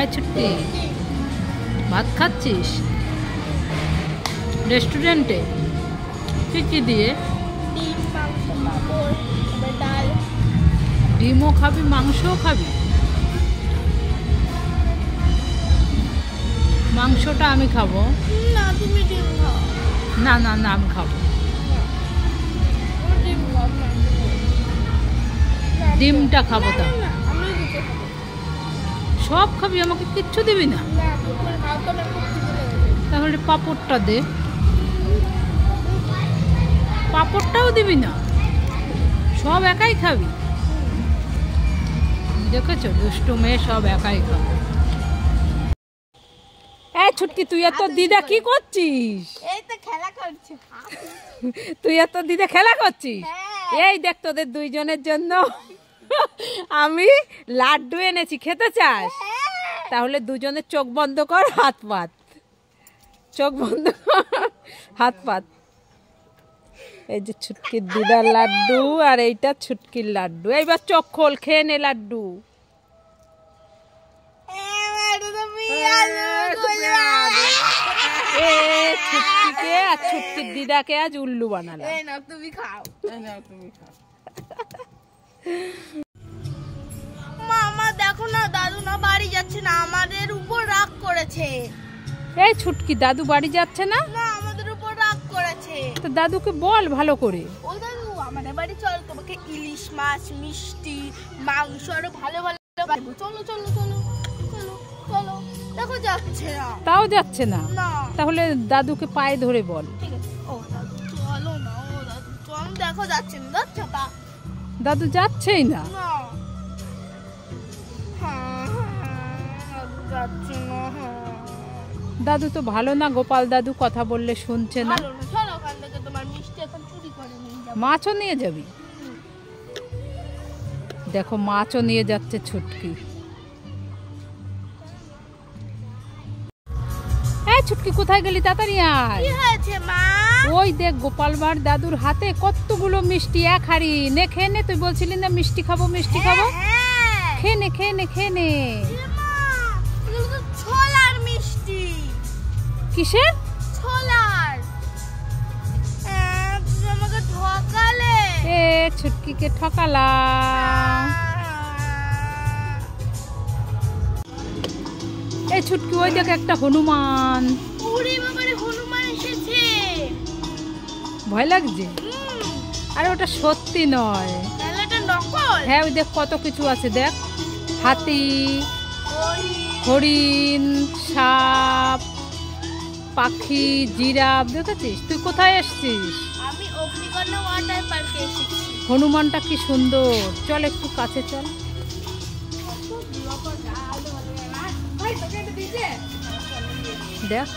এই ছুটকি, ভাত খাচ্ছিস রেস্টুরেন্টে? কি দিয়ে? ডিম, মাংস, পাঁপড়, ডাল। ডিমও খাবি, মাংসও খাবি? মাংসটা আমি খাবো। না, তুমি ডিম খাও। না না না, আমি খাবো। ডিম খাও না। ডিমটা খাবো। তা না, আমি দুটো খাবো। সব খাবি, আমাকে কিচ্ছু দিবি না? না, তুমি খাও তো, না খুব খিদে লেগেছে। তাহলে পাঁপড়টা দে। পাঁপড়টাও দিবি না? সব একাই খাবি? দেখেছো, দুষ্টু মেয়ে, সব একাই খাবে। এই ছুটকি, তুই আর তোর দিদা কি করছিস? এই তো খেলা করছে। তুই আর তোর দিদা খেলা করছিস? হ্যাঁ। এই দেখ, তোদের দুইজনের জন্য আমি লাড্ডু এনেছি, খেতে চাস? তাহলে দুজনের চোখ বন্ধ কর, হাত পাত। চোখ বন্ধ কর, হাত পাত। এই যে ছুটকির দিদার লাড্ডু, আর এইটা ছুটকির লাড্ডু। এইবার চোখ খোল, খেয়ে নে লাড্ডু। ছুটকিকে আর ছুটকির দিদাকে আজ উল্লু বানালাম। তুমি খাও। মামা দেখো না, দাদু না বাড়ি যাচ্ছে না, আমাদের উপর রাগ করেছে। এই ছুটকি, দাদু বাড়ি যাচ্ছে না? না, আমাদের উপর রাগ করেছে। তো দাদুকে বল ভালো করে। ও দাদু, আমাদের বাড়ি চল, তোমাকে ইলিশ মাছ, মিষ্টি, মাংস আরো ভালো ভালো খাওয়াবো। চলো চলো চলো চলো চলো। দেখো যাচ্ছে না। তাও যাচ্ছে না? না। তাহলে দাদুকে পায়ে ধরে বল। ঠিক আছে। ও দাদু চলো না, ও দাদু চল, দেখো যাচ্ছে না, যাচ্ছে না। দাদু যাচ্ছেই না। না। দাদু যাচ্ছে না। দাদু তো ভালো না, গোপাল দাদু, কথা বললে শুনছে না। ভালো না, চলো ওখান থেকে, তোমার মিষ্টি এখন চুরি করে নিয়ে যাবো। মাছও নিয়ে যাবি? দেখো, মাছও নিয়ে যাচ্ছে ছুটকি। এই ছুটকি, কোথায় গেলি? তাড়াতাড়ি আয়। কি হয়েছে মা? ওই দেখ, গোপাল ভাঁড় দাদুর হাতে কতগুলো মিষ্টি, এক হাড়ি। নে, খেয়ে নে। তুই বলছিলি না মিষ্টি খাবো, মিষ্টি খাবো। হ্যাঁ। খেয়ে নে, খেয়ে নে, খেয়ে নে। মা, এগুলো তো ছোলার মিষ্টি। কিসের? ছোলার। তুমি আমাকে ঠকালে। এ ছুটকিকে ঠকালাম। এই ছুটকি, ওই দেখ একটা হনুমান। ওরে বাবারে, হনুমান এসেছে। ভয় লাগছে? আরে ওটা সত্যি নয়। তাহলে এটা নকল? হ্যাঁ, ওই দেখ কত কিছু আছে, দেখ। হাতি, হরিণ, সাপ, পাখি, জিরাফ, দেখেছিস? তুই কোথায় এসছিস? আমি অগ্নিকন্যা ওয়াটার পার্কে এসেছি। হনুমানটা কি সুন্দর। চল একটু কাছে চল। দেখ।